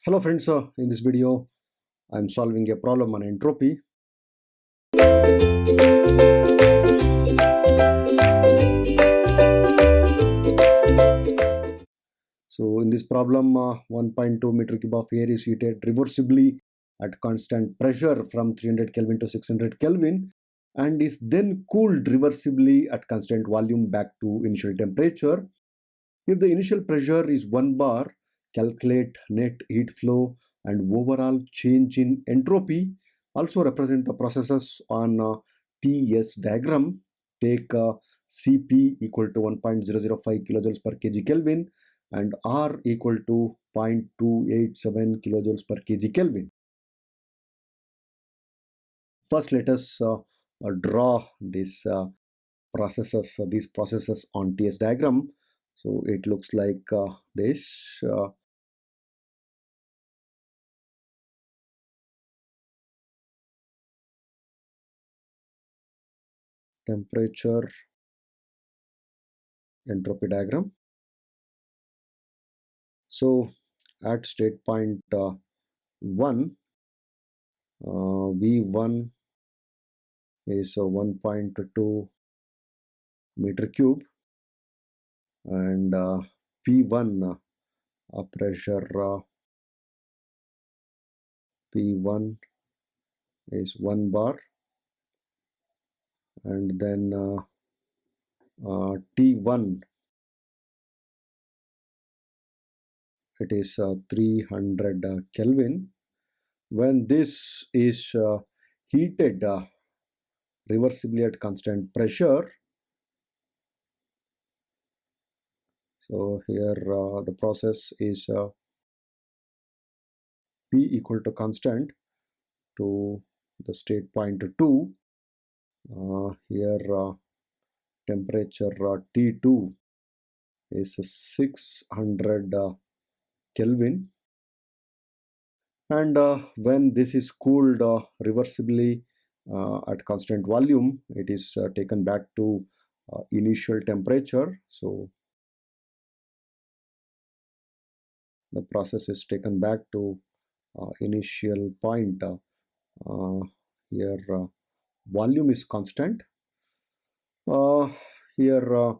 Hello friends, in this video I am solving a problem on entropy. So in this problem 1.2 meter cube of air is heated reversibly at constant pressure from 300 Kelvin to 600 Kelvin and is then cooled reversibly at constant volume back to initial temperature. If the initial pressure is 1 bar, calculate net heat flow and overall change in entropy. Also represent the processes on TS diagram. Take Cp equal to 1.005 kilojoules per kg Kelvin and R equal to 0.287 kilojoules per kg Kelvin. First, let us draw these processes on TS diagram. So it looks like this. Temperature entropy diagram. So at state point 1, V1 is 1.2 meter cube and P1 pressure P1 is 1 bar and then T1 it is 300 Kelvin. When this is heated reversibly at constant pressure, so here the process is P equal to constant to the state point 2. Here temperature T2 is 600 Kelvin, and when this is cooled reversibly at constant volume, it is taken back to initial temperature. So the process is taken back to initial point. Here volume is constant. Here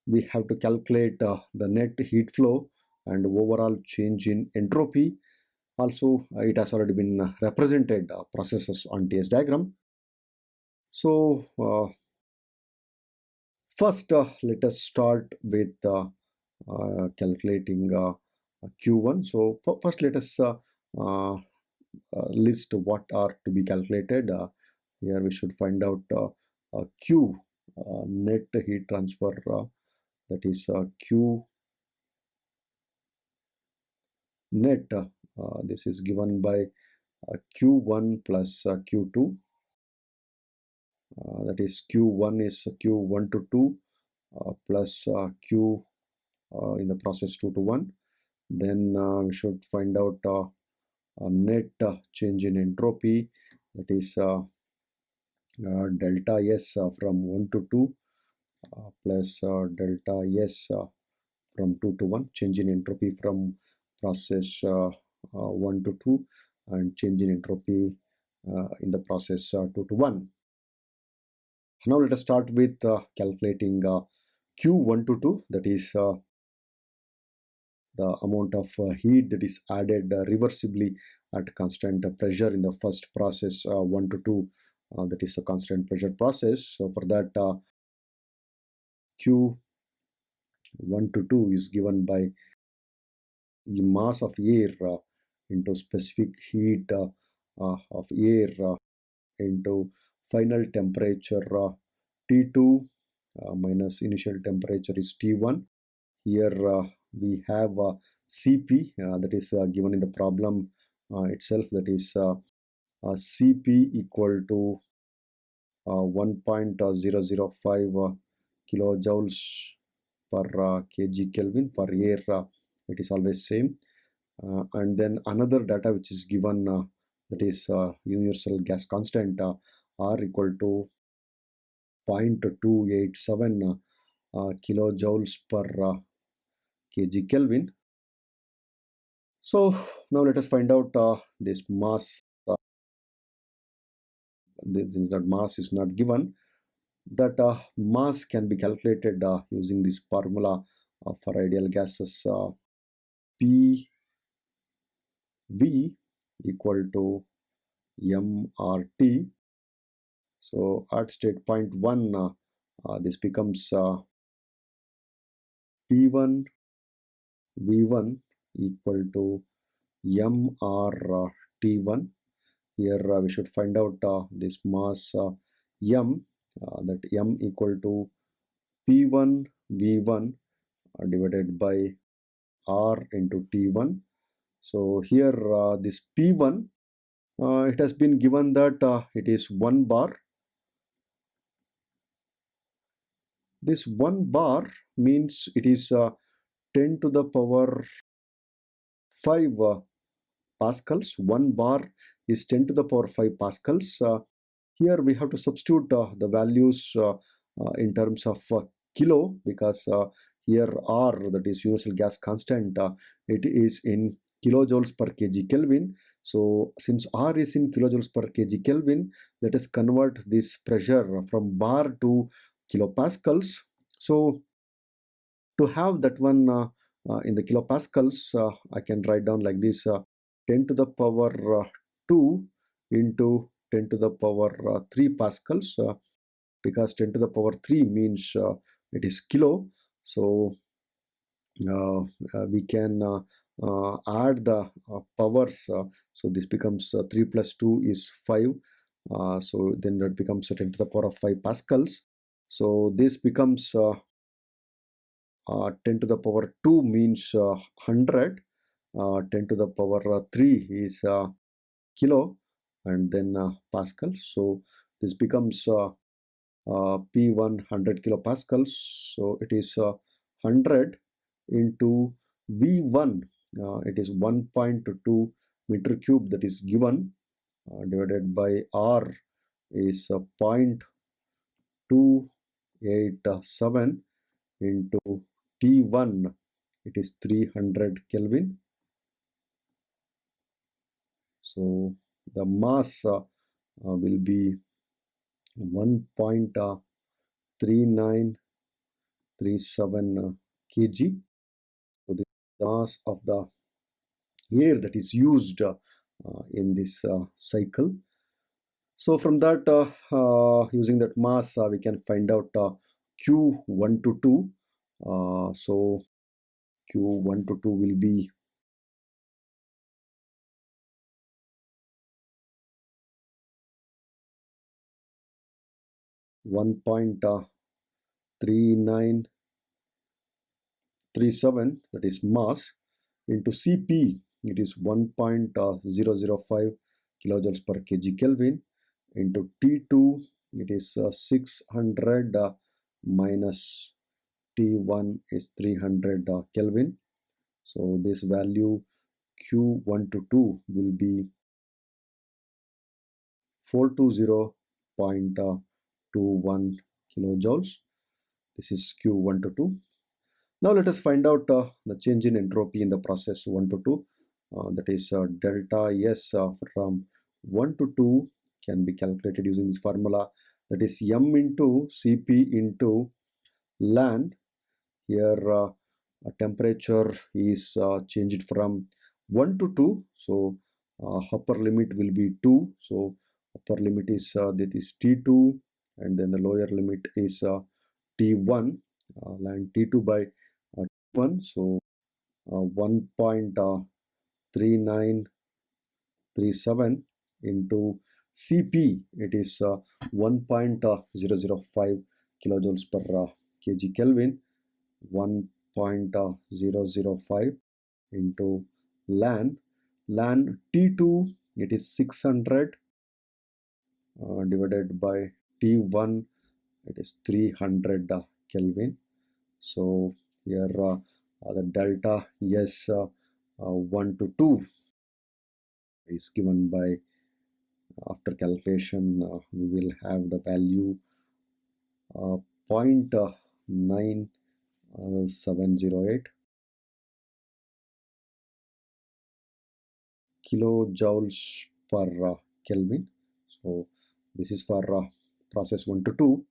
we have to calculate the net heat flow and overall change in entropy. Also, it has already been represented processes on TS diagram. So first let us start with calculating Q1. So first let us list what are to be calculated. Here we should find out Q, net heat transfer, that is Q net. This is given by Q1 plus Q2. That is Q1 is Q1 to 2 plus Q in the process 2 to 1. Then we should find out net change in entropy, that is delta S from 1 to 2 plus delta S from 2 to 1, change in entropy from process 1 to 2 and change in entropy in the process 2 to 1. Now let us start with calculating Q1 to 2, that is the amount of heat that is added reversibly at constant pressure in the first process 1 to 2, that is a constant pressure process. So for that Q1 to 2 is given by the mass of air into specific heat of air into final temperature T2 minus initial temperature is T1. Here we have Cp that is given in the problem itself, that is Cp equal to 1.005 kilojoules per kg Kelvin. For air it is always same, and then another data which is given that is universal gas constant R equal to 0.287 kilojoules per kg Kelvin. So Now let us find out this mass. Since that mass is not given, that mass can be calculated using this formula for ideal gases. PV equal to mRT. So at state point 1, this becomes P1 V1 equal to mRT1. Here we should find out this mass m, that m equal to P1 V1 divided by R into T1. So here this P1, it has been given that it is 1 bar. This 1 bar means it is 10 to the power 5 pascals. 1 bar is 10 to the power 5 pascals. Here we have to substitute the values in terms of kilo, because here R, that is universal gas constant, it is in kilojoules per kg Kelvin. So since R is in kilojoules per kg Kelvin, let us convert this pressure from bar to kilopascals. So to have that one in the kilopascals, I can write down like this: 10 to the power 2 into 10 to the power 3 pascals, because 10 to the power 3 means it is kilo. So we can add the powers. So this becomes 3 plus 2 is 5. So then that becomes 10 to the power of 5 pascals. So this becomes 10 to the power 2 means 100. 10 to the power 3 is kilo, and then pascal. So this becomes P1 100 kilopascals. So it is 100 into V1. It is 1.2 meter cube that is given, divided by R is 0.287 into T1. It is 300 Kelvin. So the mass will be 1.3937 kg. So the mass of the air that is used in this cycle. So from that, using that mass, we can find out Q1 to 2. So Q1 to 2 will be 1.3937, that is mass, into Cp, it is 1.005 kilojoules per kg Kelvin, into T2, it is 600 minus T1 is 300 Kelvin. So this value Q1 to 2 will be 420.21 kilojoules. This is Q1 to 2. Now let us find out the change in entropy in the process 1 to 2. That is delta S from 1 to 2 can be calculated using this formula. That is m into Cp into ln. Here temperature is changed from 1 to 2. So upper limit will be 2. So upper limit is that is T2, and then the lower limit is T1, ln T2 by T1. So 1.3937 into Cp, it is 1.005 kilojoules per kg Kelvin. 1.005 into ln T2, it is 600 divided by T1, it is 300 Kelvin. So here the delta S 1 to 2 is given by, after calculation, we will have the value 0.9708. kilojoules per Kelvin. So this is for process 1 to 2.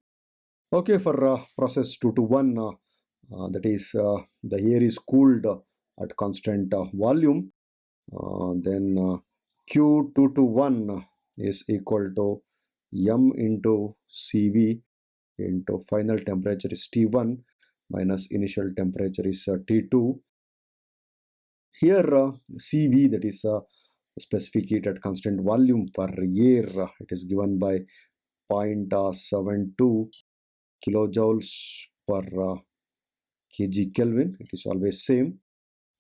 Okay, for process 2 to 1, that is the air is cooled at constant volume. Then Q2 to 1 is equal to M into CV into final temperature is T1 minus initial temperature is T2. Here CV, that is specific heat at constant volume for air, it is given by 0.72 kilojoules per kg Kelvin. It is always same.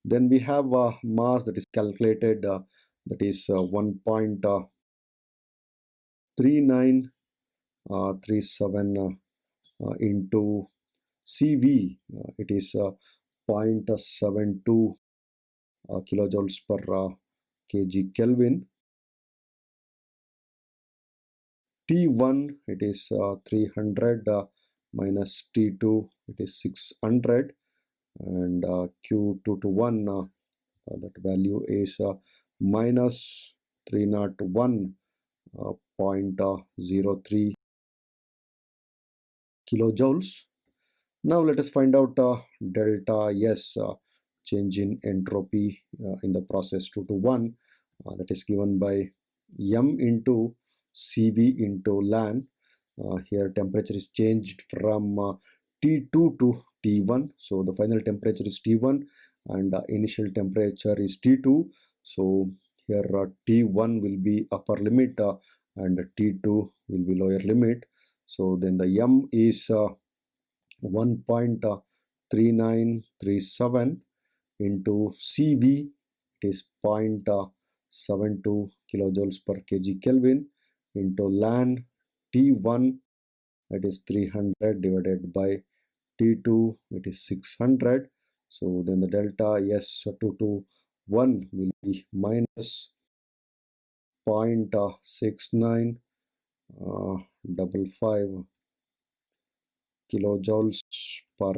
Then we have mass that is calculated, that is 1.3937 into CV. It is 0.72 kilojoules per kg Kelvin. T1, it is 300 minus T2, it is 600, and Q2 to 1, that value is minus 301.03 kilojoules. Now let us find out delta S, change in entropy in the process 2 to 1, that is given by M into CV into ln. Here temperature is changed from T2 to T1. So the final temperature is T1 and initial temperature is T2. So here T1 will be upper limit and T2 will be lower limit. So then the M is 1.3937 into CV, it is 0.72 kilojoules per kg Kelvin into ln T1, it is 300 divided by T2, it is 600. So then the delta S2 to 1 will be minus 0.6955 kilojoules per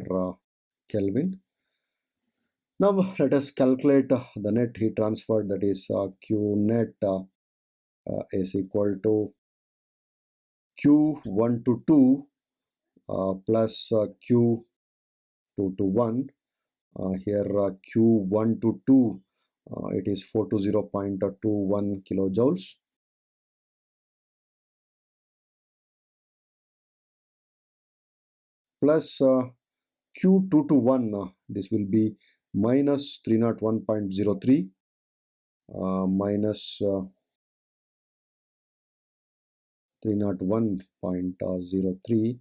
Kelvin. Now let us calculate the net heat transfer, that is Q net is equal to Q1 to 2 plus Q2 to 1. Here Q1 to 2, it is 420.21 kilojoules plus Q2 to 1, this will be minus 301.03 minus 301.03,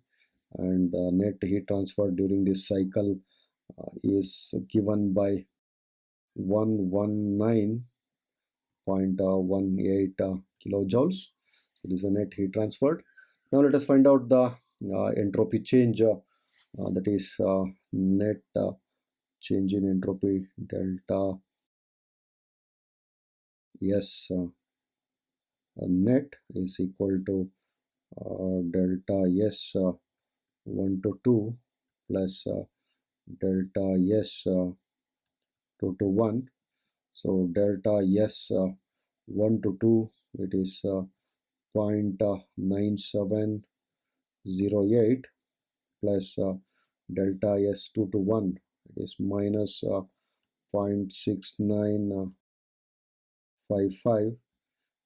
and the net heat transfer during this cycle is given by 119.18 kilojoules. So this is the net heat transferred. Now let us find out the entropy change, that is net change in entropy delta S net is equal to delta S 1 to 2 plus delta S 2 to 1. So delta S 1 to 2, it is 0.9708 plus delta S2 to 1, it is minus 0.6955.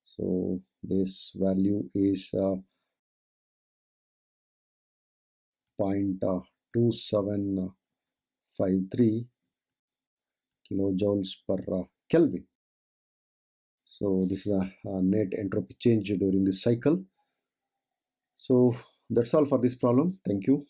So this value is 0.2753 kilojoules per Kelvin. So this is a net entropy change during this cycle. So that's all for this problem. Thank you.